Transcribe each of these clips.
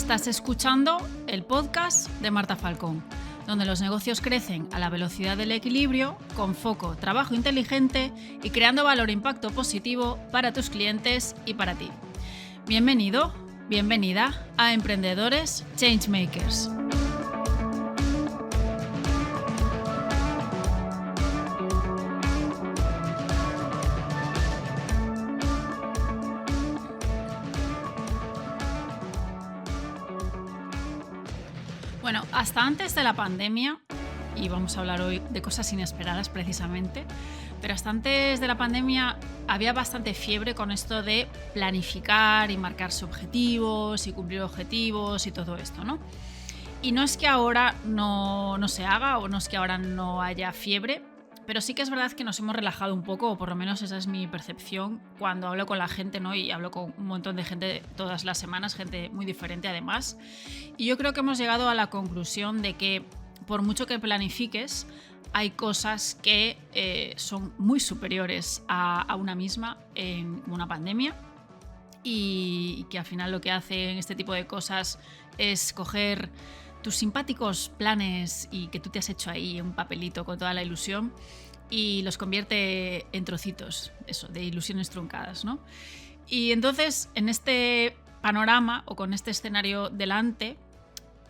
Estás escuchando el podcast de Marta Falcón, donde los negocios crecen a la velocidad del equilibrio, con foco, trabajo inteligente y creando valor e impacto positivo para tus clientes y para ti. Bienvenido, bienvenida a Emprendedores Changemakers. Bueno, hasta antes de la pandemia, y vamos a hablar hoy de cosas inesperadas precisamente, pero hasta antes de la pandemia había bastante fiebre con esto de planificar y marcarse objetivos y cumplir objetivos y todo esto, ¿no? Y no es que ahora no se haga o no es que ahora no haya fiebre, pero sí que es verdad que nos hemos relajado un poco, o por lo menos esa es mi percepción cuando hablo con la gente, ¿no? Y hablo con un montón de gente todas las semanas, gente muy diferente además. Y yo creo que hemos llegado a la conclusión de que por mucho que planifiques, hay cosas que son muy superiores a una misma en una pandemia y que al final lo que hacen este tipo de cosas es coger tus simpáticos planes y que tú te has hecho ahí un papelito con toda la ilusión y los convierte en trocitos, eso, de ilusiones truncadas, ¿no? Y entonces, en este panorama o con este escenario delante,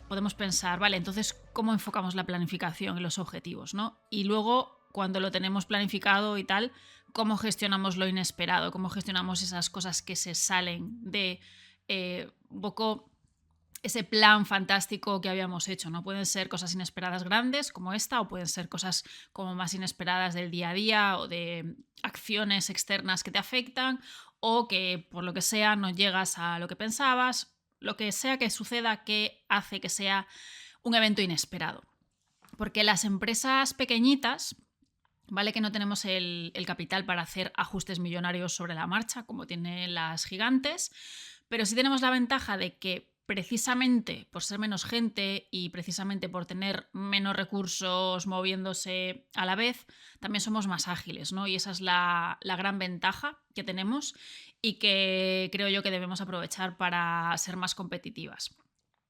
podemos pensar, vale, entonces, ¿cómo enfocamos la planificación y los objetivos, ¿no? Y luego, cuando lo tenemos planificado y tal, ¿cómo gestionamos lo inesperado? ¿Cómo gestionamos esas cosas que se salen de un poco ese plan fantástico que habíamos hecho, ¿no? Pueden ser cosas inesperadas grandes como esta o pueden ser cosas como más inesperadas del día a día o de acciones externas que te afectan o que por lo que sea no llegas a lo que pensabas, lo que sea que suceda que hace que sea un evento inesperado. Porque las empresas pequeñitas, vale que no tenemos el capital para hacer ajustes millonarios sobre la marcha como tienen las gigantes, pero sí tenemos la ventaja de que precisamente por ser menos gente y precisamente por tener menos recursos moviéndose a la vez, también somos más ágiles, ¿no? Y esa es la gran ventaja que tenemos y que creo yo que debemos aprovechar para ser más competitivas.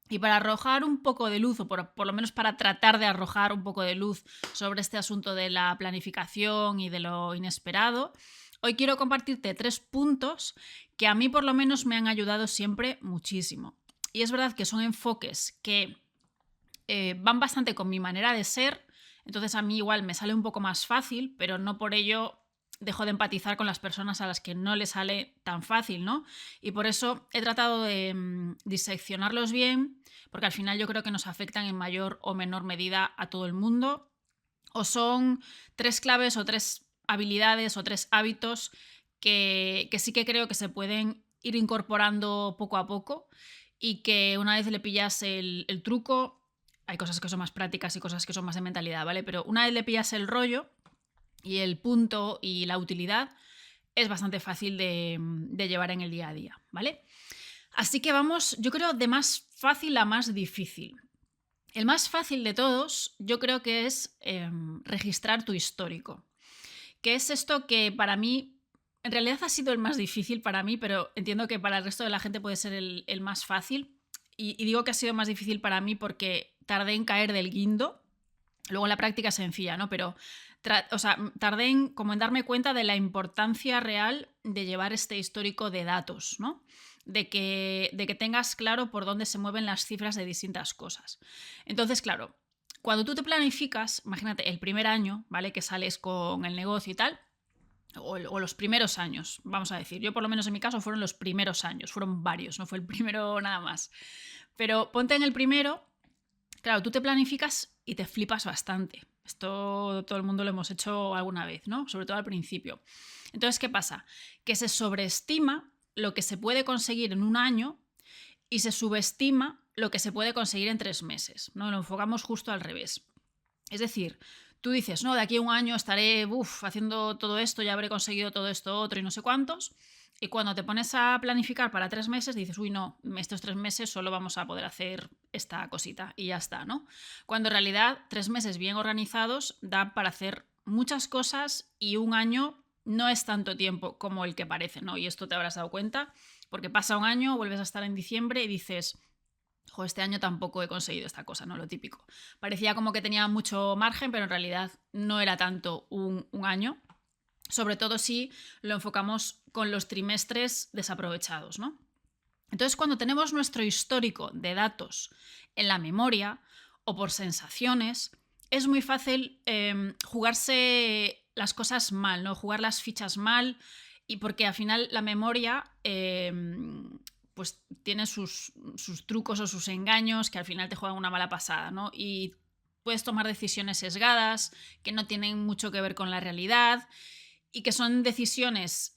Y para arrojar un poco de luz, o por lo menos para tratar de arrojar un poco de luz sobre este asunto de la planificación y de lo inesperado, hoy quiero compartirte 3 puntos que a mí por lo menos me han ayudado siempre muchísimo. Y es verdad que son enfoques que van bastante con mi manera de ser, entonces a mí igual me sale un poco más fácil, pero no por ello dejo de empatizar con las personas a las que no les sale tan fácil, ¿no? Y por eso he tratado de diseccionarlos bien, porque al final yo creo que nos afectan en mayor o menor medida a todo el mundo, o son 3 claves o 3 habilidades o 3 hábitos que sí que creo que se pueden ir incorporando poco a poco y que una vez le pillas el truco, hay cosas que son más prácticas y cosas que son más de mentalidad, ¿vale? Pero una vez le pillas el rollo y el punto y la utilidad, es bastante fácil de llevar en el día a día, ¿vale? Así que vamos, yo creo, de más fácil a más difícil. El más fácil de todos, yo creo que es registrar tu histórico. Que es esto que para mí, en realidad ha sido el más difícil para mí, pero entiendo que para el resto de la gente puede ser el más fácil. Y digo que ha sido más difícil para mí porque tardé en caer del guindo. Luego la práctica es sencilla, ¿no? Pero tardé en darme cuenta de la importancia real de llevar este histórico de datos, ¿no? De que tengas claro por dónde se mueven las cifras de distintas cosas. Entonces, claro, cuando tú te planificas, imagínate, el primer año, ¿vale? Que sales con el negocio y tal, o los primeros años, vamos a decir. Yo por lo menos en mi caso fueron los primeros años, fueron varios, no fue el primero nada más. Pero ponte en el primero, claro, tú te planificas y te flipas bastante. Esto todo el mundo lo hemos hecho alguna vez, ¿no? Sobre todo al principio. Entonces, ¿qué pasa? Que se sobreestima lo que se puede conseguir en un año y se subestima lo que se puede conseguir en 3 meses, ¿no? Lo enfocamos justo al revés. Es decir, tú dices, no, de aquí a un año estaré haciendo todo esto, ya habré conseguido todo esto otro y no sé cuántos. Y cuando te pones a planificar para 3 meses, dices, uy, no, estos 3 meses solo vamos a poder hacer esta cosita y ya está, ¿no? Cuando en realidad 3 meses bien organizados da para hacer muchas cosas y un año no es tanto tiempo como el que parece, ¿no? Y esto te habrás dado cuenta, porque pasa un año, vuelves a estar en diciembre y dices, jo, este año tampoco he conseguido esta cosa, ¿no? Lo típico. Parecía como que tenía mucho margen, pero en realidad no era tanto un año, sobre todo si lo enfocamos con los trimestres desaprovechados, ¿no? Entonces, cuando tenemos nuestro histórico de datos en la memoria o por sensaciones, es muy fácil jugarse las cosas mal, ¿no? Jugar las fichas mal, y porque al final la memoria pues tiene sus trucos o sus engaños que al final te juegan una mala pasada, ¿no? Y puedes tomar decisiones sesgadas que no tienen mucho que ver con la realidad y que son decisiones,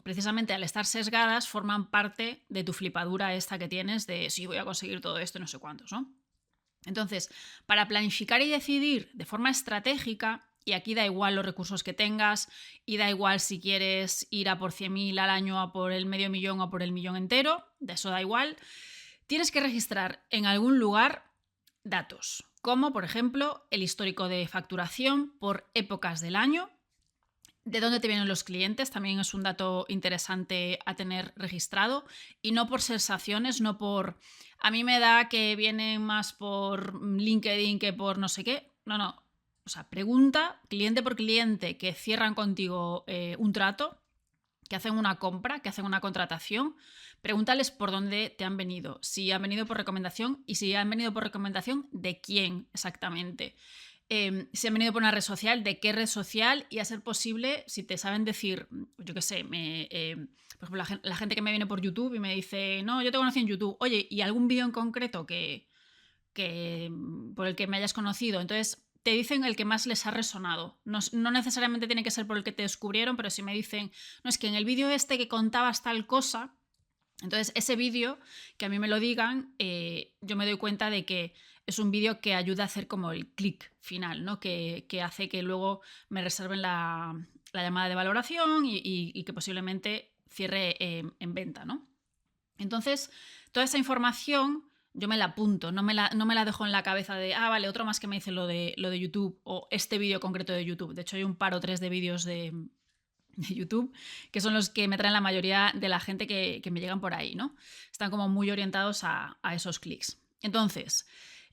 precisamente al estar sesgadas, forman parte de tu flipadura esta que tienes de sí, voy a conseguir todo esto y no sé cuántos, ¿no? Entonces, para planificar y decidir de forma estratégica, y aquí da igual los recursos que tengas, y da igual si quieres ir a por 100.000 al año, a por el medio millón o a por el millón entero, de eso da igual, tienes que registrar en algún lugar datos, como por ejemplo el histórico de facturación por épocas del año. ¿De dónde te vienen los clientes? También es un dato interesante a tener registrado, y no por sensaciones, no por a mí me da que vienen más por LinkedIn que por no sé qué. No, no. O sea, pregunta cliente por cliente que cierran contigo un trato, que hacen una compra, que hacen una contratación. Pregúntales por dónde te han venido, si han venido por recomendación y si han venido por recomendación, de quién exactamente. Si han venido por una red social, de qué red social, y a ser posible, si te saben decir, yo qué sé, por ejemplo, la gente que me viene por YouTube y me dice, no, yo te conocí en YouTube, oye, ¿y algún vídeo en concreto por el que me hayas conocido? Entonces te dicen el que más les ha resonado. No necesariamente tiene que ser por el que te descubrieron, pero si me dicen, no, es que en el vídeo este que contabas tal cosa, entonces ese vídeo, que a mí me lo digan, yo me doy cuenta de que es un vídeo que ayuda a hacer como el clic final, ¿no? Que hace que luego me reserven la llamada de valoración y que posiblemente cierre en venta, ¿no? Entonces, toda esa información yo me la apunto, no me la dejo en la cabeza de, vale, otro más que me dice lo de YouTube o este vídeo concreto de YouTube. De hecho, hay un par o tres de vídeos de YouTube, que son los que me traen la mayoría de la gente que me llegan por ahí, ¿no? Están como muy orientados a esos clics. Entonces,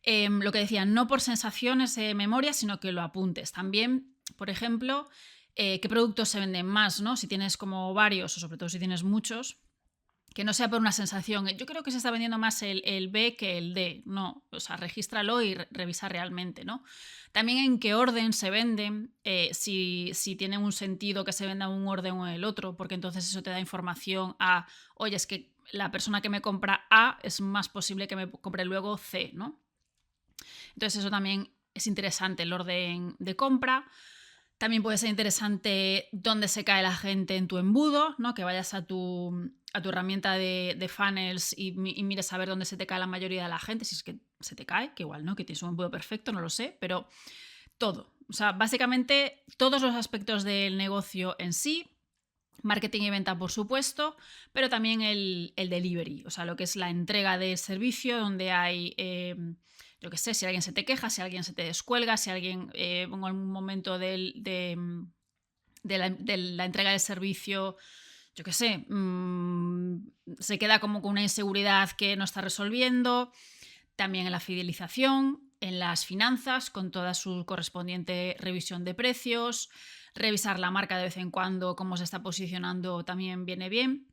lo que decía, no por sensaciones de memoria, sino que lo apuntes. También, por ejemplo, qué productos se venden más, ¿no? Si tienes como varios, o sobre todo si tienes muchos, que no sea por una sensación. Yo creo que se está vendiendo más el B que el D. No, o sea, regístralo y revisa realmente, ¿no? También en qué orden se venden, si tienen un sentido que se venda en un orden o en el otro, porque entonces eso te da información a, oye, es que la persona que me compra A es más posible que me compre luego C, ¿no? Entonces eso también es interesante, el orden de compra. También puede ser interesante dónde se cae la gente en tu embudo, ¿no? Que vayas a tu herramienta de funnels y mires a ver dónde se te cae la mayoría de la gente, si es que se te cae, que igual no, que tienes un embudo perfecto, no lo sé, pero todo. O sea, básicamente todos los aspectos del negocio en sí, marketing y venta, por supuesto, pero también el delivery, o sea, lo que es la entrega de servicio, donde hay, yo qué sé, si alguien se te queja, si alguien se te descuelga, si alguien en algún momento de la entrega del servicio, yo qué sé, se queda como con una inseguridad que no está resolviendo. También en la fidelización, en las finanzas, con toda su correspondiente revisión de precios, revisar la marca de vez en cuando, cómo se está posicionando, también viene bien.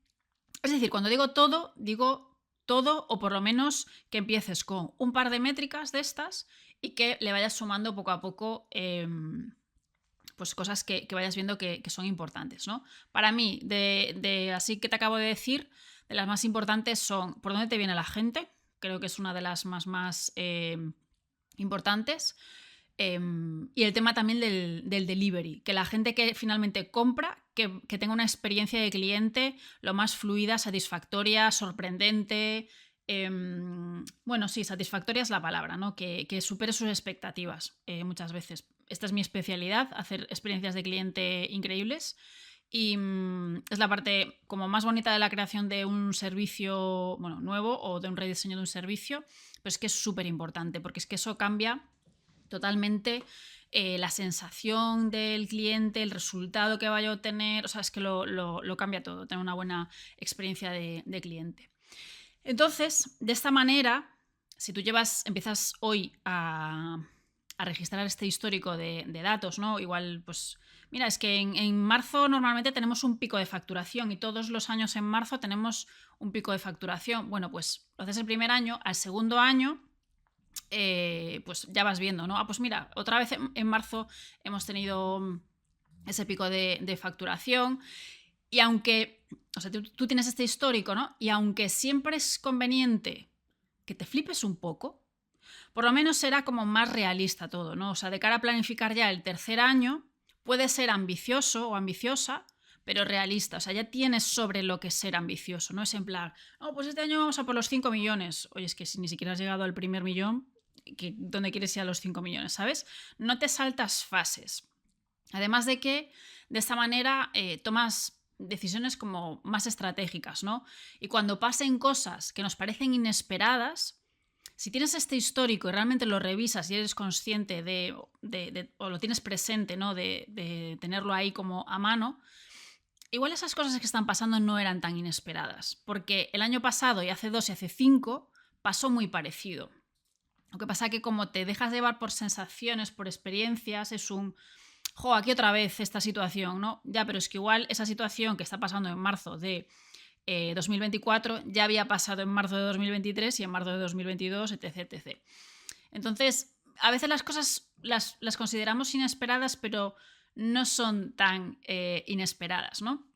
Es decir, cuando digo todo o por lo menos que empieces con un par de métricas de estas y que le vayas sumando poco a poco pues cosas que vayas viendo que son importantes, ¿no? Para mí, de así que te acabo de decir, de las más importantes son por dónde te viene la gente, creo que es una de las más importantes. Y el tema también del delivery, que la gente que finalmente compra, que tenga una experiencia de cliente lo más fluida, satisfactoria, sorprendente. Bueno, sí, satisfactoria es la palabra, ¿no? Que supere sus expectativas muchas veces. Esta es mi especialidad, hacer experiencias de cliente increíbles. Y es la parte como más bonita de la creación de un servicio, bueno, nuevo, o de un rediseño de un servicio, pero es que es súper importante, porque es que eso cambia totalmente la sensación del cliente, el resultado que vaya a obtener, o sea, es que lo cambia todo, tener una buena experiencia de cliente. Entonces, de esta manera, si tú empiezas hoy a registrar este histórico de datos, ¿no? Igual, pues, mira, es que en marzo normalmente tenemos un pico de facturación y todos los años en marzo tenemos un pico de facturación. Bueno, pues lo haces el primer año, al segundo año, pues ya vas viendo, ¿no? Pues mira, otra vez en marzo hemos tenido ese pico de facturación y aunque, o sea, tú tienes este histórico, ¿no? Y aunque siempre es conveniente que te flipes un poco, por lo menos será como más realista todo, ¿no? O sea, de cara a planificar ya el tercer año, puede ser ambicioso o ambiciosa, pero realista. O sea, ya tienes sobre lo que es ser ambicioso. No es en plan, oh, pues este año vamos a por los 5 millones. Oye, es que si ni siquiera has llegado al primer millón, ¿dónde quieres ir a los 5 millones? ¿Sabes? No te saltas fases. Además de que de esta manera tomas decisiones como más estratégicas, ¿no? Y cuando pasen cosas que nos parecen inesperadas, si tienes este histórico y realmente lo revisas y eres consciente o lo tienes presente, ¿no? De tenerlo ahí como a mano, igual esas cosas que están pasando no eran tan inesperadas, porque el año pasado y hace 2 y hace 5 pasó muy parecido. Lo que pasa es que como te dejas llevar por sensaciones, por experiencias, es un... Jo, aquí otra vez esta situación, ¿no? Ya, pero es que igual esa situación que está pasando en marzo de 2024 ya había pasado en marzo de 2023 y en marzo de 2022, etc, etc. Entonces, a veces las cosas las consideramos inesperadas, pero no son tan inesperadas, ¿no?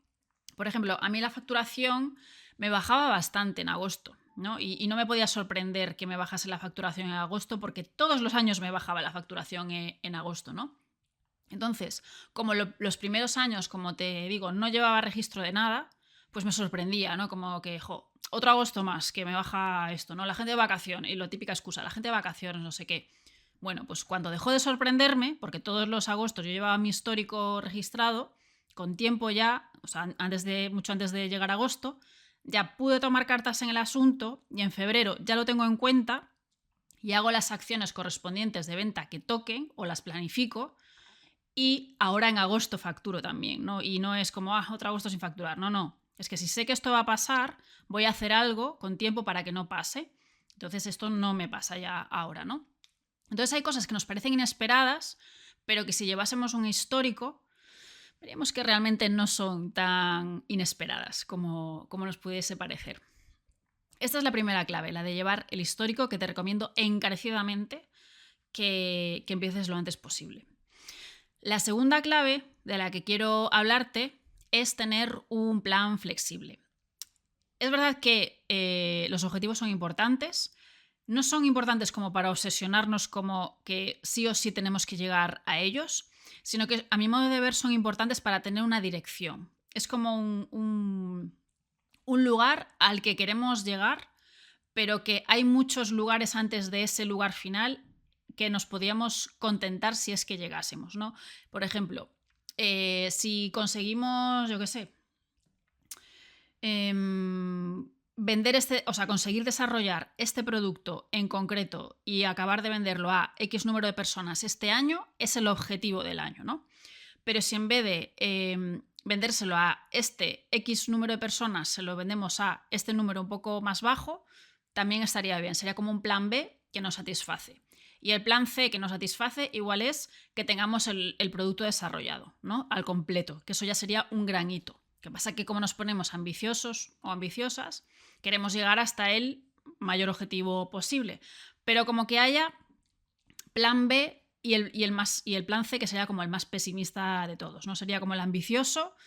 Por ejemplo, a mí la facturación me bajaba bastante en agosto, ¿no? Y no me podía sorprender que me bajase la facturación en agosto porque todos los años me bajaba la facturación en agosto, ¿no? Entonces, como los primeros años, como te digo, no llevaba registro de nada, pues me sorprendía, ¿no? Como que, otro agosto más, que me baja esto, ¿no? La gente de vacaciones, y la típica excusa, la gente de vacaciones, no sé qué. Bueno, pues cuando dejó de sorprenderme, porque todos los agostos yo llevaba mi histórico registrado, con tiempo ya, o sea, mucho antes de llegar a agosto, ya pude tomar cartas en el asunto y en febrero ya lo tengo en cuenta y hago las acciones correspondientes de venta que toquen o las planifico. Y ahora en agosto facturo también, ¿no? Y no es como, otro agosto sin facturar. No, no. Es que si sé que esto va a pasar, voy a hacer algo con tiempo para que no pase. Entonces esto no me pasa ya ahora, ¿no? Entonces hay cosas que nos parecen inesperadas, pero que si llevásemos un histórico, veríamos que realmente no son tan inesperadas como nos pudiese parecer. Esta es la primera clave, la de llevar el histórico, que te recomiendo encarecidamente que empieces lo antes posible. La segunda clave de la que quiero hablarte es tener un plan flexible. Es verdad que los objetivos son importantes, no son importantes como para obsesionarnos como que sí o sí tenemos que llegar a ellos, sino que a mi modo de ver son importantes para tener una dirección. Es como un lugar al que queremos llegar, pero que hay muchos lugares antes de ese lugar final que nos podíamos contentar si es que llegásemos, ¿no? Por ejemplo, si conseguimos, yo qué sé, conseguir desarrollar este producto en concreto y acabar de venderlo a X número de personas este año, es el objetivo del año, ¿no? Pero si en vez de vendérselo a este X número de personas, se lo vendemos a este número un poco más bajo, también estaría bien. Sería como un plan B que nos satisface. Y el plan C que nos satisface igual es que tengamos el producto desarrollado, ¿no? Al completo, que eso ya sería un gran hito. Lo que pasa es que como nos ponemos ambiciosos o ambiciosas, queremos llegar hasta el mayor objetivo posible. Pero como que haya plan B y el plan C, que sería como el más pesimista de todos, ¿no? Sería como el ambicioso,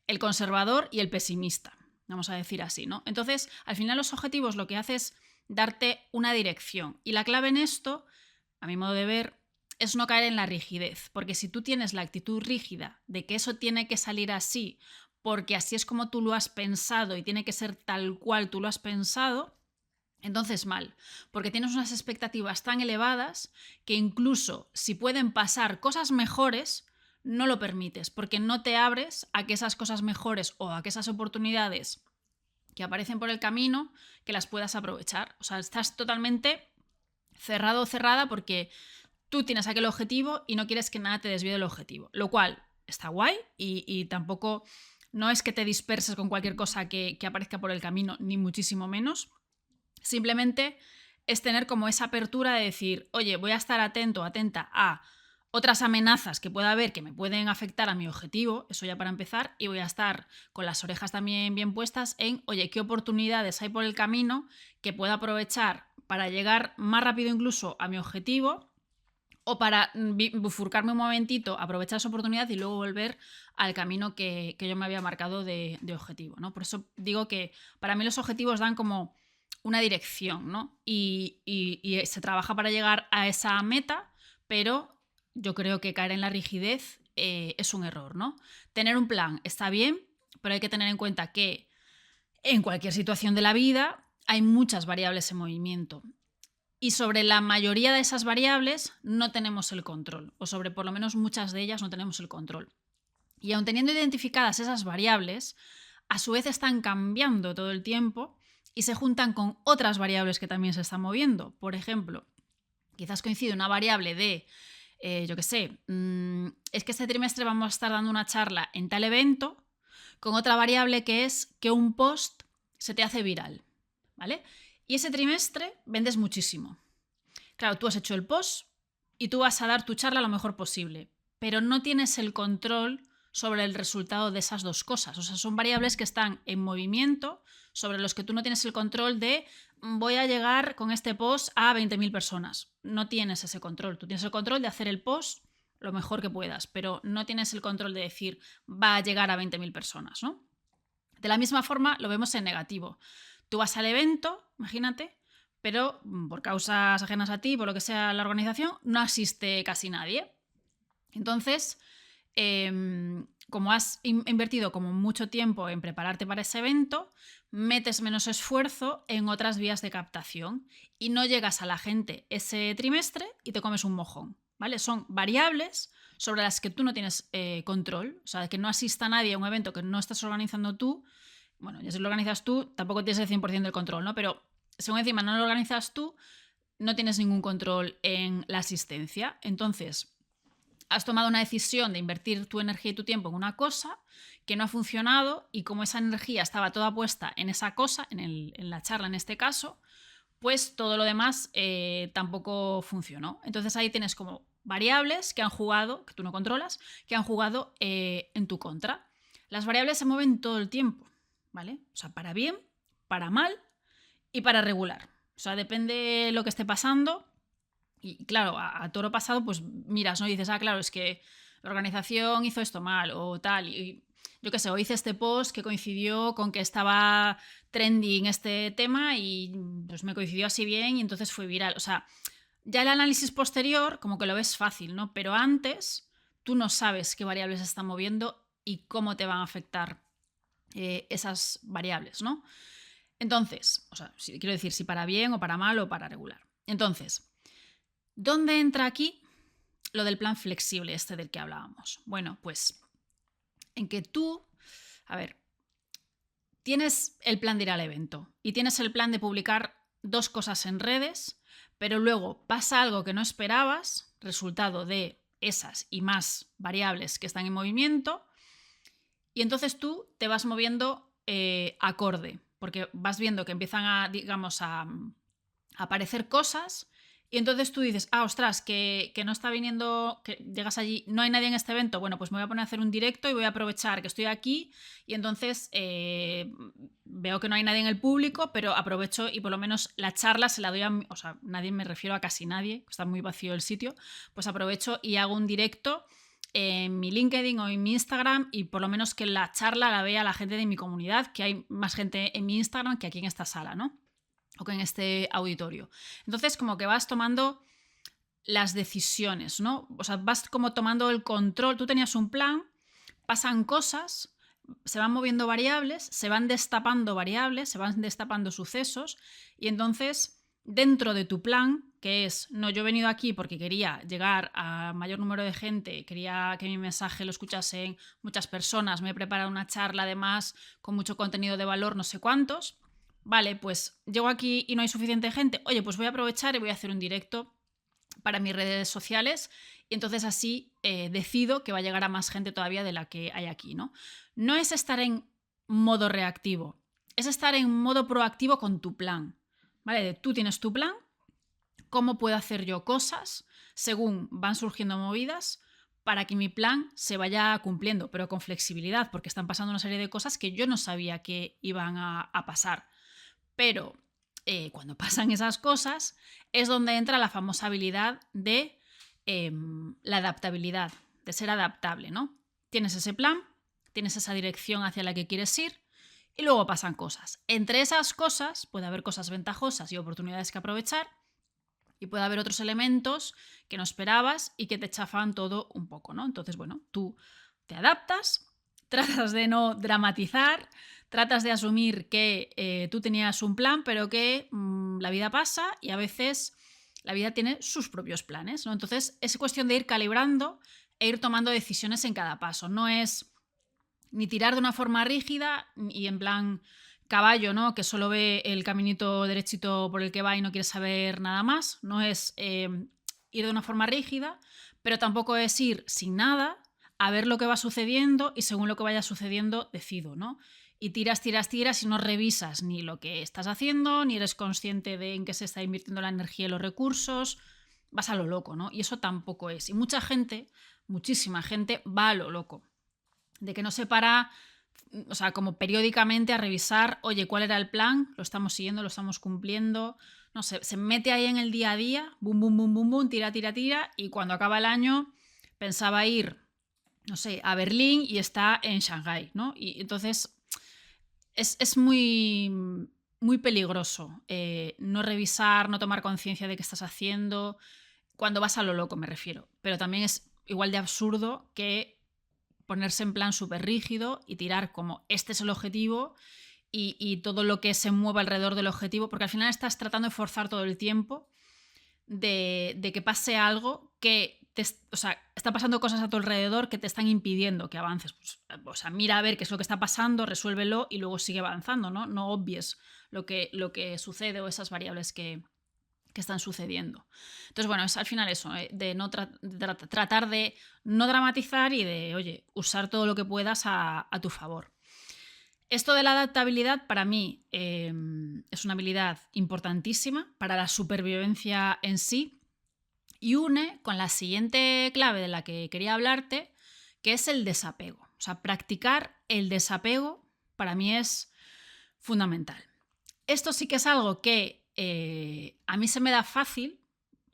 el conservador y el pesimista, vamos a decir así, ¿no? Entonces, al final los objetivos lo que hace es darte una dirección. Y la clave en esto, a mi modo de ver, es no caer en la rigidez, porque si tú tienes la actitud rígida de que eso tiene que salir así, porque así es como tú lo has pensado y tiene que ser tal cual tú lo has pensado, entonces mal, porque tienes unas expectativas tan elevadas que incluso si pueden pasar cosas mejores, no lo permites, porque no te abres a que esas cosas mejores o a que esas oportunidades que aparecen por el camino, que las puedas aprovechar. O sea, estás totalmente cerrado o cerrada porque tú tienes aquel objetivo y no quieres que nada te desvíe del objetivo, lo cual está guay y tampoco no es que te disperses con cualquier cosa que aparezca por el camino, ni muchísimo menos. Simplemente es tener como esa apertura de decir, oye, voy a estar atento, atenta a otras amenazas que pueda haber que me pueden afectar a mi objetivo, eso ya para empezar, y voy a estar con las orejas también bien puestas en, oye, qué oportunidades hay por el camino que pueda aprovechar para llegar más rápido incluso a mi objetivo, o para bifurcarme un momentito, aprovechar esa oportunidad y luego volver al camino que yo me había marcado de objetivo, ¿no? Por eso digo que para mí los objetivos dan como una dirección, ¿no? Y se trabaja para llegar a esa meta, pero yo creo que caer en la rigidez es un error, ¿no? Tener un plan está bien, pero hay que tener en cuenta que en cualquier situación de la vida hay muchas variables en movimiento. Y sobre la mayoría de esas variables no tenemos el control, o sobre por lo menos muchas de ellas no tenemos el control. Y aun teniendo identificadas esas variables, a su vez están cambiando todo el tiempo y se juntan con otras variables que también se están moviendo. Por ejemplo, quizás coincide una variable de, yo qué sé, es que este trimestre vamos a estar dando una charla en tal evento, con otra variable que es que un post se te hace viral, ¿vale? Y ese trimestre vendes muchísimo. Claro, tú has hecho el post y tú vas a dar tu charla lo mejor posible, pero no tienes el control sobre el resultado de esas dos cosas. O sea, son variables que están en movimiento, sobre los que tú no tienes el control de voy a llegar con este post a 20.000 personas. No tienes ese control. Tú tienes el control de hacer el post lo mejor que puedas, pero no tienes el control de decir va a llegar a 20.000 personas, ¿no? De la misma forma lo vemos en negativo. Tú vas al evento, imagínate, pero por causas ajenas a ti, por lo que sea la organización, no asiste casi nadie. Entonces, como has invertido como mucho tiempo en prepararte para ese evento, metes menos esfuerzo en otras vías de captación y no llegas a la gente ese trimestre y te comes un mojón, ¿vale? Son variables sobre las que tú no tienes control, o sea, que no asista nadie a un evento que no estás organizando tú. Bueno, ya si lo organizas tú, tampoco tienes el 100% del control, ¿no? Pero según encima no lo organizas tú, no tienes ningún control en la asistencia. Entonces, has tomado una decisión de invertir tu energía y tu tiempo en una cosa que no ha funcionado y como esa energía estaba toda puesta en esa cosa, en la charla en este caso, pues todo lo demás tampoco funcionó. Entonces ahí tienes como variables que han jugado, que tú no controlas, que han jugado en tu contra. Las variables se mueven todo el tiempo, ¿vale? O sea, para bien, para mal y para regular. O sea, depende de lo que esté pasando. Y claro, a toro pasado, pues miras, ¿no? Y dices, claro, es que la organización hizo esto mal o tal. Y yo qué sé, o hice este post que coincidió con que estaba trending este tema y pues me coincidió así bien y entonces fue viral. O sea, ya el análisis posterior como que lo ves fácil, ¿no? Pero antes tú no sabes qué variables se están moviendo y cómo te van a afectar esas variables, ¿no? Entonces, o sea, quiero decir, si para bien o para mal o para regular. Entonces, ¿dónde entra aquí lo del plan flexible este del que hablábamos? Bueno, pues en que tú, a ver, tienes el plan de ir al evento y tienes el plan de publicar 2 cosas en redes, pero luego pasa algo que no esperabas, resultado de esas y más variables que están en movimiento, y entonces tú te vas moviendo acorde, porque vas viendo que empiezan a, digamos, a aparecer cosas y entonces tú dices, ostras, que no está viniendo, que llegas allí, no hay nadie en este evento, bueno, pues me voy a poner a hacer un directo y voy a aprovechar que estoy aquí y entonces veo que no hay nadie en el público, pero aprovecho y por lo menos la charla se la doy o sea, nadie, me refiero a casi nadie, está muy vacío el sitio, pues aprovecho y hago un directo en mi LinkedIn o en mi Instagram y por lo menos que la charla la vea la gente de mi comunidad, que hay más gente en mi Instagram que aquí en esta sala, ¿no? O que en este auditorio. Entonces como que vas tomando las decisiones, ¿no? O sea, vas como tomando el control. Tú tenías un plan, pasan cosas, se van moviendo variables, se van destapando variables, se van destapando sucesos y entonces dentro de tu plan, que es, no, yo he venido aquí porque quería llegar a mayor número de gente, quería que mi mensaje lo escuchasen muchas personas, me he preparado una charla además con mucho contenido de valor, no sé cuántos. Vale, pues llego aquí y no hay suficiente gente. Oye, pues voy a aprovechar y voy a hacer un directo para mis redes sociales y entonces así decido que va a llegar a más gente todavía de la que hay aquí, ¿no? No es estar en modo reactivo, es estar en modo proactivo con tu plan, ¿vale? Tú tienes tu plan, cómo puedo hacer yo cosas según van surgiendo movidas para que mi plan se vaya cumpliendo, pero con flexibilidad, porque están pasando una serie de cosas que yo no sabía que iban a pasar. Pero cuando pasan esas cosas es donde entra la famosa habilidad de la adaptabilidad, de ser adaptable, ¿no? Tienes ese plan, tienes esa dirección hacia la que quieres ir y luego pasan cosas. Entre esas cosas puede haber cosas ventajosas y oportunidades que aprovechar y puede haber otros elementos que no esperabas y que te chafan todo un poco, ¿no? Entonces, bueno, tú te adaptas, tratas de no dramatizar, tratas de asumir que tú tenías un plan, pero que la vida pasa y a veces la vida tiene sus propios planes, ¿no? Entonces, es cuestión de ir calibrando e ir tomando decisiones en cada paso. No es ni tirar de una forma rígida y en plan caballo, ¿no? Que solo ve el caminito derechito por el que va y no quiere saber nada más. No es ir de una forma rígida, pero tampoco es ir sin nada a ver lo que va sucediendo y según lo que vaya sucediendo decido, ¿no? Y tiras y no revisas ni lo que estás haciendo, ni eres consciente de en qué se está invirtiendo la energía y los recursos, vas a lo loco, ¿no? Y eso tampoco es. Y mucha gente, muchísima gente, va a lo loco. De que no se para, o sea, como periódicamente a revisar, oye, ¿cuál era el plan? ¿Lo estamos siguiendo? ¿Lo estamos cumpliendo? No sé, se mete ahí en el día a día, bum, bum, bum, bum, bum, tira, y cuando acaba el año pensaba ir, no sé, a Berlín y está en Shanghái, ¿no? Y entonces es muy, muy peligroso no revisar, no tomar conciencia de qué estás haciendo, cuando vas a lo loco me refiero, pero también es igual de absurdo que ponerse en plan súper rígido y tirar como este es el objetivo y todo lo que se mueva alrededor del objetivo, porque al final estás tratando de forzar todo el tiempo de que pase algo que o sea, está pasando cosas a tu alrededor que te están impidiendo que avances. Pues, o sea, mira a ver qué es lo que está pasando, resuélvelo y luego sigue avanzando, ¿no? No obvies lo que sucede o esas variables que están sucediendo. Entonces, bueno, es al final eso, de no tratar de no dramatizar y de, oye, usar todo lo que puedas a tu favor. Esto de la adaptabilidad para mí es una habilidad importantísima para la supervivencia en sí y une con la siguiente clave de la que quería hablarte, que es el desapego. O sea, practicar el desapego para mí es fundamental. Esto sí que es algo que a mí se me da fácil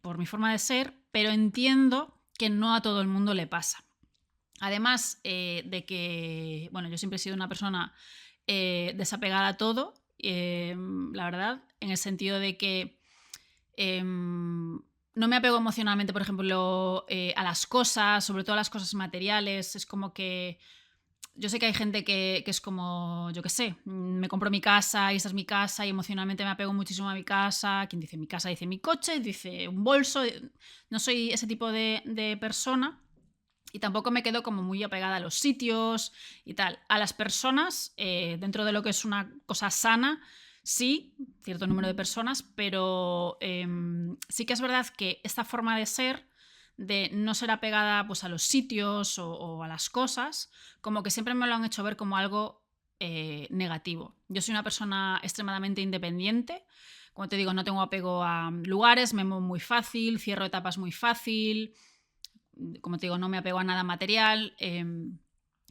por mi forma de ser, pero entiendo que no a todo el mundo le pasa. Además de que, bueno, yo siempre he sido una persona desapegada a todo, la verdad, en el sentido de que no me apego emocionalmente, por ejemplo, a las cosas, sobre todo a las cosas materiales. Es como que yo sé que hay gente que es como, yo qué sé, me compro mi casa y esa es mi casa y emocionalmente me apego muchísimo a mi casa. Quien dice mi casa dice mi coche, dice un bolso. No soy ese tipo de persona y tampoco me quedo como muy apegada a los sitios y tal. A las personas, dentro de lo que es una cosa sana, sí, cierto número de personas, pero sí que es verdad que esta forma de ser, de no ser apegada pues, a los sitios o a las cosas, como que siempre me lo han hecho ver como algo negativo. Yo soy una persona extremadamente independiente. Como te digo, no tengo apego a lugares, me muevo muy fácil, cierro etapas muy fácil. Como te digo, no me apego a nada material.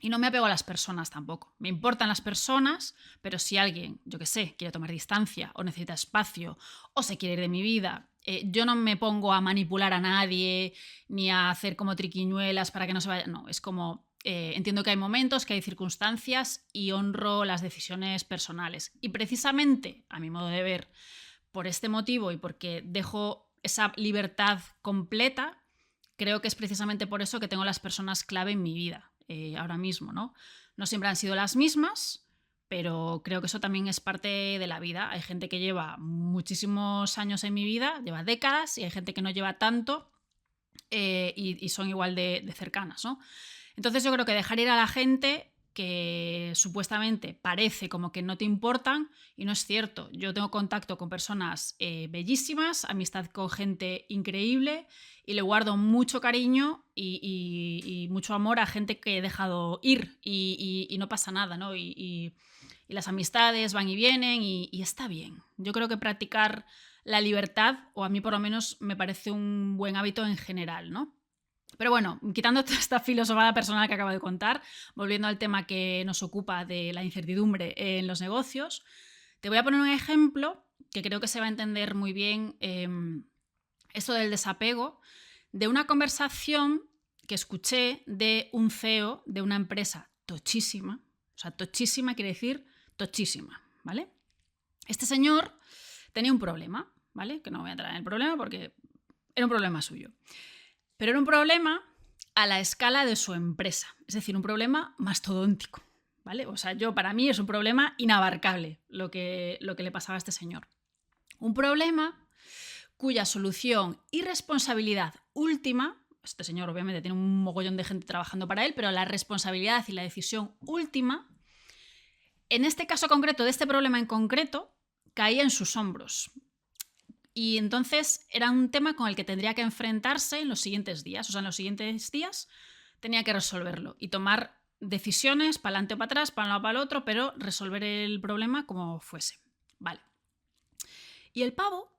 Y no me apego a las personas tampoco. Me importan las personas, pero si alguien, yo qué sé, quiere tomar distancia o necesita espacio o se quiere ir de mi vida, yo no me pongo a manipular a nadie ni a hacer como triquiñuelas para que no se vaya. No, es como entiendo que hay momentos, que hay circunstancias y honro las decisiones personales. Y precisamente, a mi modo de ver, por este motivo y porque dejo esa libertad completa, creo que es precisamente por eso que tengo las personas clave en mi vida. Ahora mismo, ¿no? No siempre han sido las mismas, pero creo que eso también es parte de la vida. Hay gente que lleva muchísimos años en mi vida, lleva décadas, y hay gente que no lleva tanto y son igual de cercanas, ¿no? Entonces yo creo que dejar ir a la gente que supuestamente parece como que no te importan y no es cierto. Yo tengo contacto con personas bellísimas, amistad con gente increíble y le guardo mucho cariño y mucho amor a gente que he dejado ir y no pasa nada, ¿no? Y las amistades van y vienen y está bien. Yo creo que practicar la libertad, o a mí por lo menos me parece un buen hábito en general, ¿no? Pero bueno, quitando toda esta filosofada personal que acabo de contar, volviendo al tema que nos ocupa de la incertidumbre en los negocios, te voy a poner un ejemplo que creo que se va a entender muy bien, esto del desapego, de una conversación que escuché de un CEO de una empresa tochísima. O sea, tochísima quiere decir tochísima, ¿vale? Este señor tenía un problema, ¿vale? Que no voy a entrar en el problema porque era un problema suyo. Pero era un problema a la escala de su empresa, es decir, un problema mastodóntico, ¿vale? O sea, para mí es un problema inabarcable lo que le pasaba a este señor. Un problema cuya solución y responsabilidad última, este señor obviamente tiene un mogollón de gente trabajando para él, pero la responsabilidad y la decisión última, en este caso concreto, de este problema en concreto, caía en sus hombros. Y entonces era un tema con el que tendría que enfrentarse en los siguientes días. O sea, en los siguientes días tenía que resolverlo y tomar decisiones para adelante o para atrás, para un lado o para el otro, pero resolver el problema como fuese. Vale. Y el pavo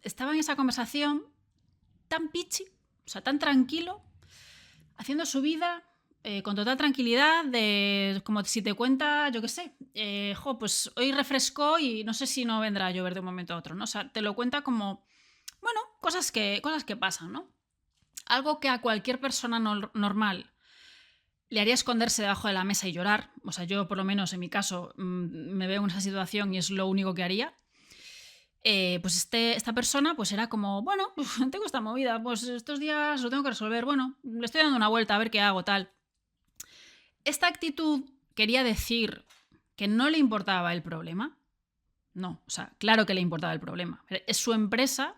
estaba en esa conversación tan pichi, o sea, tan tranquilo, haciendo su vida con total tranquilidad, de como si te cuenta, yo qué sé, pues hoy refrescó y no sé si no vendrá a llover de un momento a otro, ¿no? O sea, te lo cuenta como, bueno, cosas que pasan, ¿no? Algo que a cualquier persona normal le haría esconderse debajo de la mesa y llorar. O sea, yo por lo menos en mi caso me veo en esa situación y es lo único que haría. Pues esta persona pues era como, bueno, tengo esta movida, pues estos días lo tengo que resolver, bueno, le estoy dando una vuelta a ver qué hago, tal. ¿Esta actitud quería decir que no le importaba el problema? No, o sea, claro que le importaba el problema. Es su empresa,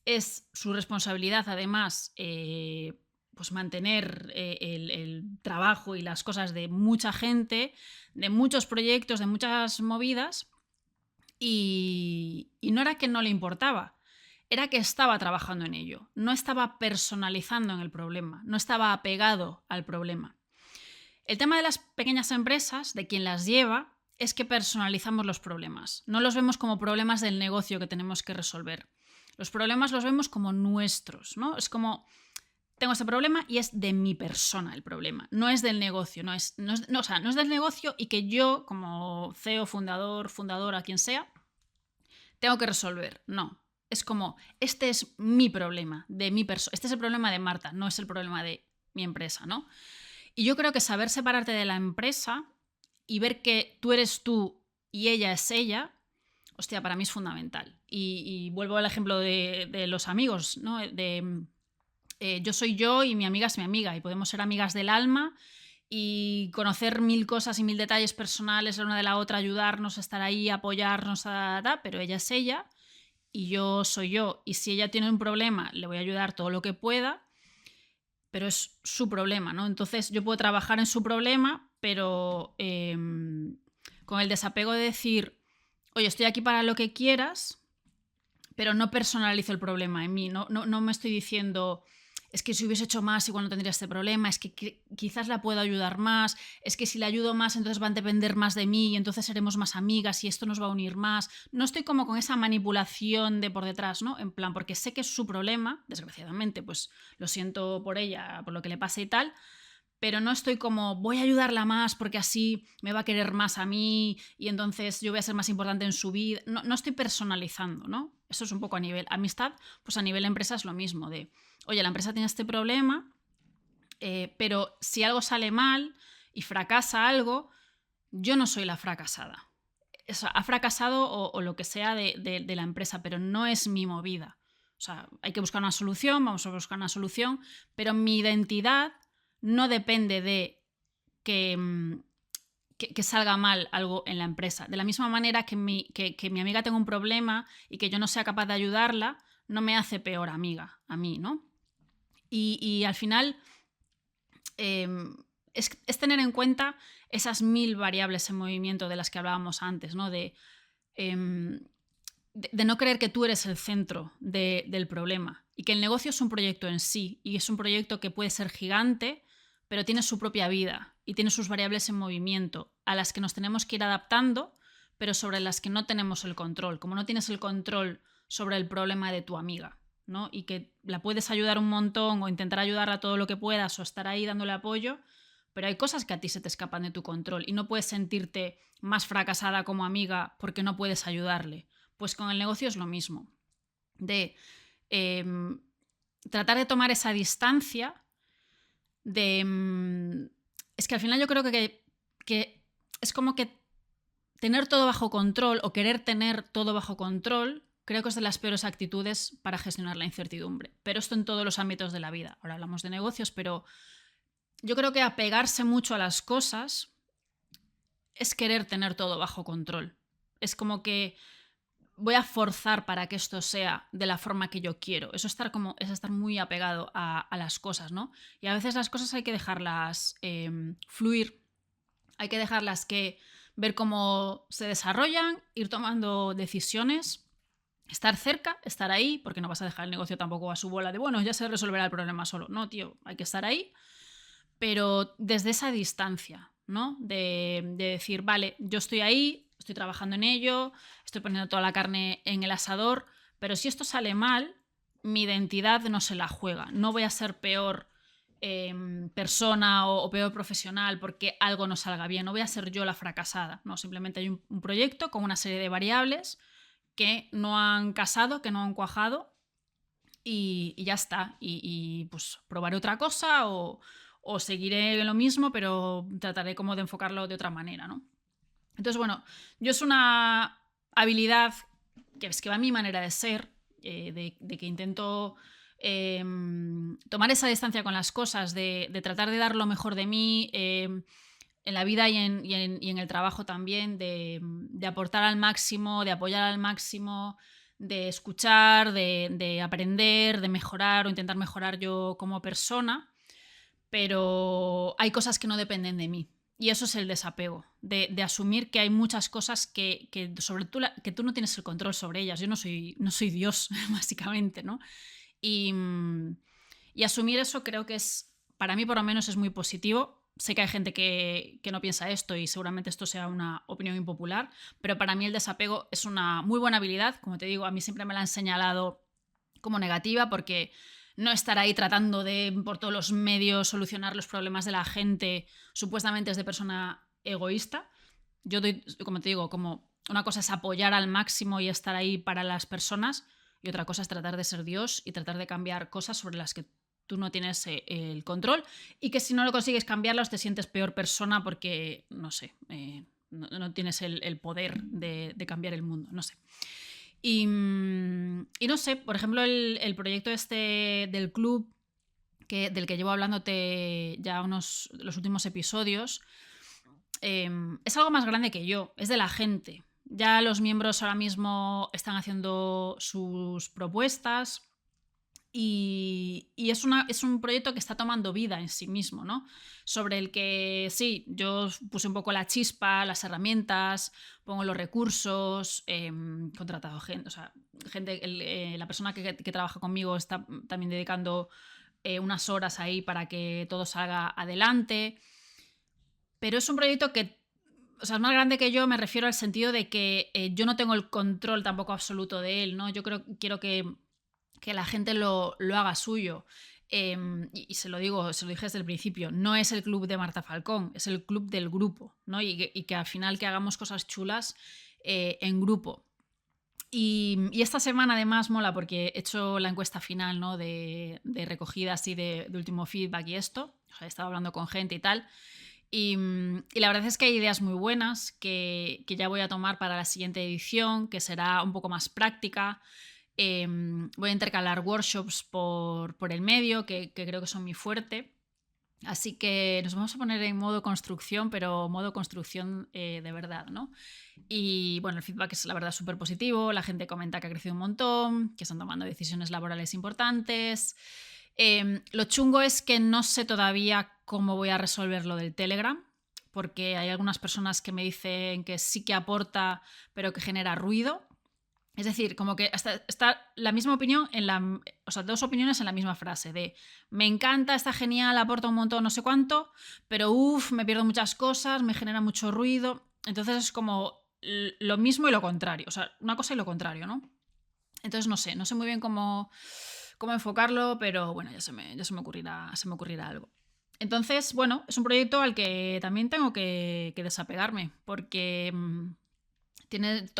es su responsabilidad además pues mantener el trabajo y las cosas de mucha gente, de muchos proyectos, de muchas movidas, y no era que no le importaba, era que estaba trabajando en ello, no estaba personalizando en el problema, no estaba apegado al problema. El tema de las pequeñas empresas, de quien las lleva, es que personalizamos los problemas. No los vemos como problemas del negocio que tenemos que resolver. Los problemas los vemos como nuestros, ¿no? Es como, tengo este problema y es de mi persona el problema, no es del negocio, no es del negocio y que yo, como CEO, fundadora, quien sea, tengo que resolver. No, es como, este es mi problema, de mi persona. Este es el problema de Marta, no es el problema de mi empresa, ¿no? Y yo creo que saber separarte de la empresa y ver que tú eres tú y ella es ella, hostia, para mí es fundamental. Y vuelvo al ejemplo de los amigos, ¿no? Yo soy yo y mi amiga es mi amiga y podemos ser amigas del alma y conocer mil cosas y mil detalles personales la una de la otra, ayudarnos, estar ahí, apoyarnos, pero ella es ella y yo soy yo. Y si ella tiene un problema, le voy a ayudar todo lo que pueda, pero es su problema, ¿no? Entonces yo puedo trabajar en su problema, pero con el desapego de decir, oye, estoy aquí para lo que quieras, pero no personalizo el problema en mí, no me estoy diciendo, es que si hubiese hecho más igual no tendría este problema, es que quizás la puedo ayudar más, es que si la ayudo más entonces van a depender más de mí y entonces seremos más amigas y esto nos va a unir más. No estoy como con esa manipulación de por detrás, ¿no? En plan, porque sé que es su problema, desgraciadamente, pues lo siento por ella, por lo que le pasa y tal, pero no estoy como, voy a ayudarla más porque así me va a querer más a mí y entonces yo voy a ser más importante en su vida. No estoy personalizando, ¿no? Eso es un poco a nivel amistad, pues a nivel empresa es lo mismo, de, oye, la empresa tiene este problema, pero si algo sale mal y fracasa algo, yo no soy la fracasada. O sea, ha fracasado o lo que sea de la empresa, pero no es mi movida. O sea, hay que buscar una solución, vamos a buscar una solución, pero mi identidad no depende de que salga mal algo en la empresa. De la misma manera que mi amiga tenga un problema y que yo no sea capaz de ayudarla, no me hace peor amiga a mí, ¿no? Y al final es tener en cuenta esas 1000 variables en movimiento de las que hablábamos antes, ¿no? De no creer que tú eres el centro del problema y que el negocio es un proyecto en sí y es un proyecto que puede ser gigante, pero tiene su propia vida y tiene sus variables en movimiento a las que nos tenemos que ir adaptando, pero sobre las que no tenemos el control. Como no tienes el control sobre el problema de tu amiga, ¿no? Y que la puedes ayudar un montón o intentar ayudarla todo lo que puedas o estar ahí dándole apoyo, pero hay cosas que a ti se te escapan de tu control y no puedes sentirte más fracasada como amiga porque no puedes ayudarle. Pues con el negocio es lo mismo, de tratar de tomar esa distancia de... es que al final yo creo que es como que tener todo bajo control o querer tener todo bajo control creo que es de las peores actitudes para gestionar la incertidumbre. Pero esto en todos los ámbitos de la vida. Ahora hablamos de negocios, pero yo creo que apegarse mucho a las cosas es querer tener todo bajo control. Es como que voy a forzar para que esto sea de la forma que yo quiero. Eso es estar muy apegado a las cosas, ¿no? Y a veces las cosas hay que dejarlas fluir, hay que dejarlas ver cómo se desarrollan, ir tomando decisiones, estar cerca, estar ahí, porque no vas a dejar el negocio tampoco a su bola de, bueno, ya se resolverá el problema solo. No, tío, hay que estar ahí, pero desde esa distancia, ¿no? De decir, vale, yo estoy ahí, estoy trabajando en ello, estoy poniendo toda la carne en el asador, pero si esto sale mal, mi identidad no se la juega. No voy a ser peor persona o peor profesional porque algo no salga bien. No voy a ser yo la fracasada. No, simplemente hay un proyecto con una serie de variables que no han casado, que no han cuajado y ya está. Y pues probaré otra cosa o seguiré lo mismo, pero trataré como de enfocarlo de otra manera, ¿no? Entonces, bueno, yo es una habilidad que va a mi manera de ser, de que intento tomar esa distancia con las cosas, de tratar de dar lo mejor de mí en la vida y en el trabajo también, de aportar al máximo, de apoyar al máximo, de escuchar, de aprender, de mejorar o intentar mejorar yo como persona, pero hay cosas que no dependen de mí. Y eso es el desapego, de asumir que hay muchas cosas que tú no tienes el control sobre ellas. Yo no soy Dios, básicamente, ¿no? Y asumir eso creo que para mí por lo menos es muy positivo. Sé que hay gente que no piensa esto y seguramente esto sea una opinión impopular, pero para mí el desapego es una muy buena habilidad. Como te digo, a mí siempre me la han señalado como negativa porque no estar ahí tratando de, por todos los medios, solucionar los problemas de la gente, supuestamente es de persona egoísta. Yo doy, como te digo, como una cosa es apoyar al máximo y estar ahí para las personas y otra cosa es tratar de ser Dios y tratar de cambiar cosas sobre las que tú no tienes el control y que si no lo consigues cambiarlos te sientes peor persona porque, no sé, no tienes el poder de cambiar el mundo, no sé. Y no sé, por ejemplo, el proyecto este del club, del que llevo hablándote ya los últimos episodios, es algo más grande que yo, es de la gente. Ya los miembros ahora mismo están haciendo sus propuestas y es un proyecto que está tomando vida en sí mismo, ¿no? Sobre el que sí, yo puse un poco la chispa, las herramientas, pongo los recursos, contratado gente, o sea, la persona que trabaja conmigo está también dedicando unas horas ahí para que todo salga adelante, pero es un proyecto que, o sea, es más grande que yo, me refiero al sentido de que yo no tengo el control tampoco absoluto de él, ¿no? Yo quiero que la gente lo haga suyo. Y se lo dije desde el principio, no es el club de Marta Falcón, es el club del grupo, ¿no? Y que al final que hagamos cosas chulas en grupo. Y esta semana además mola porque he hecho la encuesta final, ¿no? de recogida así de último feedback y esto. O sea, he estado hablando con gente y tal. Y la verdad es que hay ideas muy buenas que ya voy a tomar para la siguiente edición, que será un poco más práctica. Voy a intercalar workshops por el medio, que creo que son mi fuerte. Así que nos vamos a poner en modo construcción, pero modo construcción de verdad, ¿no? Y bueno, el feedback es la verdad súper positivo, la gente comenta que ha crecido un montón, que están tomando decisiones laborales importantes. Lo chungo es que no sé todavía cómo voy a resolver lo del Telegram, porque hay algunas personas que me dicen que sí que aporta, pero que genera ruido. Es decir, como que está la misma opinión o sea, dos opiniones en la misma frase de me encanta, está genial, aporta un montón, no sé cuánto, pero me pierdo muchas cosas, me genera mucho ruido. Entonces es como lo mismo y lo contrario, o sea, una cosa y lo contrario, ¿no? Entonces no sé muy bien cómo enfocarlo, pero bueno, ya se me ocurrirá algo. Entonces, bueno, es un proyecto al que también tengo que desapegarme, porque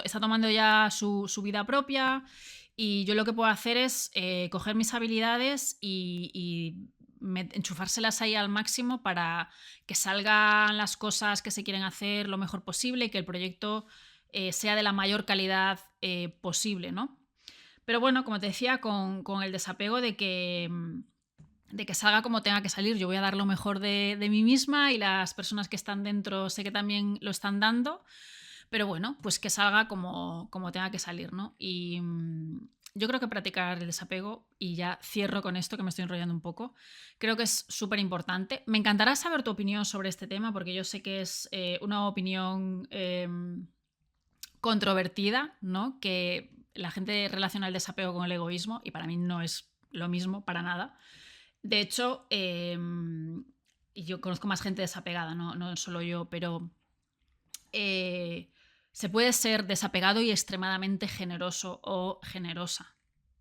está tomando ya su vida propia, y yo lo que puedo hacer es coger mis habilidades y enchufárselas ahí al máximo para que salgan las cosas que se quieren hacer lo mejor posible y que el proyecto sea de la mayor calidad posible, ¿no? Pero bueno, como te decía, con el desapego de que salga como tenga que salir. Yo voy a dar lo mejor de mí misma, y las personas que están dentro sé que también lo están dando, pero bueno, pues que salga como tenga que salir, ¿no? Y yo creo que practicar el desapego, y ya cierro con esto que me estoy enrollando un poco, creo que es súper importante. Me encantará saber tu opinión sobre este tema, porque yo sé que es una opinión controvertida, ¿no? Que la gente relaciona el desapego con el egoísmo, y para mí no es lo mismo, para nada. De hecho, yo conozco más gente desapegada, no solo yo, pero se puede ser desapegado y extremadamente generoso o generosa,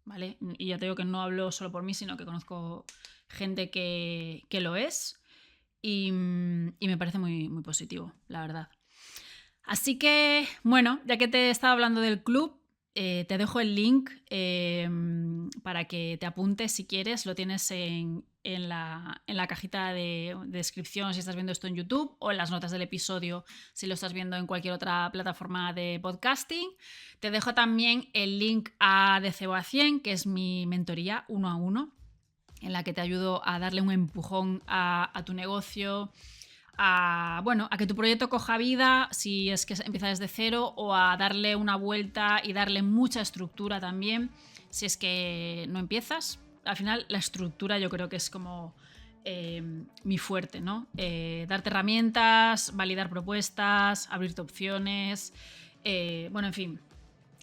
¿vale? Y ya te digo que no hablo solo por mí, sino que conozco gente que lo es, y me parece muy, muy positivo, la verdad. Así que, bueno, ya que te estaba hablando del club, te dejo el link para que te apuntes si quieres. Lo tienes en la cajita de descripción si estás viendo esto en YouTube, o en las notas del episodio si lo estás viendo en cualquier otra plataforma de podcasting. Te dejo también el link a De Cero a 100, que es mi mentoría 1 a 1, en la que te ayudo a darle un empujón a tu negocio, a que tu proyecto coja vida si es que empieza desde cero, o a darle una vuelta y darle mucha estructura también si es que no empiezas. Al final la estructura yo creo que es como mi fuerte, ¿no? Darte herramientas, validar propuestas, abrirte opciones, en fin,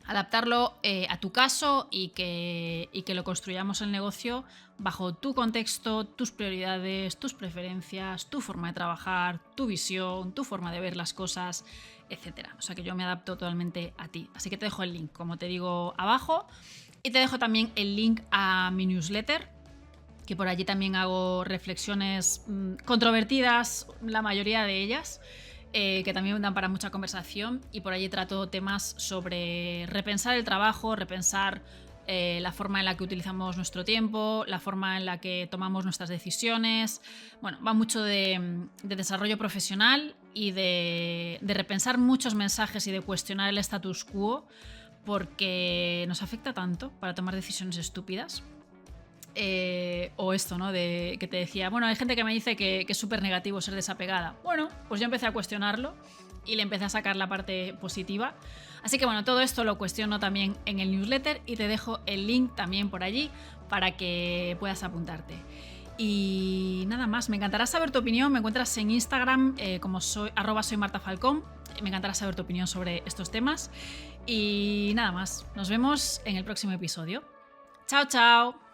adaptarlo a tu caso, y que lo construyamos el negocio bajo tu contexto, tus prioridades, tus preferencias, tu forma de trabajar, tu visión, tu forma de ver las cosas, etc. O sea que yo me adapto totalmente a ti. Así que te dejo el link, como te digo, abajo, y te dejo también el link a mi newsletter, que por allí también hago reflexiones controvertidas, la mayoría de ellas, que también dan para mucha conversación, y por allí trato temas sobre repensar el trabajo, repensar la forma en la que utilizamos nuestro tiempo, la forma en la que tomamos nuestras decisiones. Bueno, va mucho de desarrollo profesional y de repensar muchos mensajes y de cuestionar el status quo, porque nos afecta tanto para tomar decisiones estúpidas. O esto, ¿no? Que te decía, bueno, hay gente que me dice que es súper negativo ser desapegada. Bueno, pues yo empecé a cuestionarlo y le empecé a sacar la parte positiva. Así que bueno, todo esto lo cuestiono también en el newsletter, y te dejo el link también por allí para que puedas apuntarte. Y nada más, me encantará saber tu opinión. Me encuentras en Instagram como soy @soymartafalcón. Me encantará saber tu opinión sobre estos temas. Y nada más, nos vemos en el próximo episodio. ¡Chao, chao!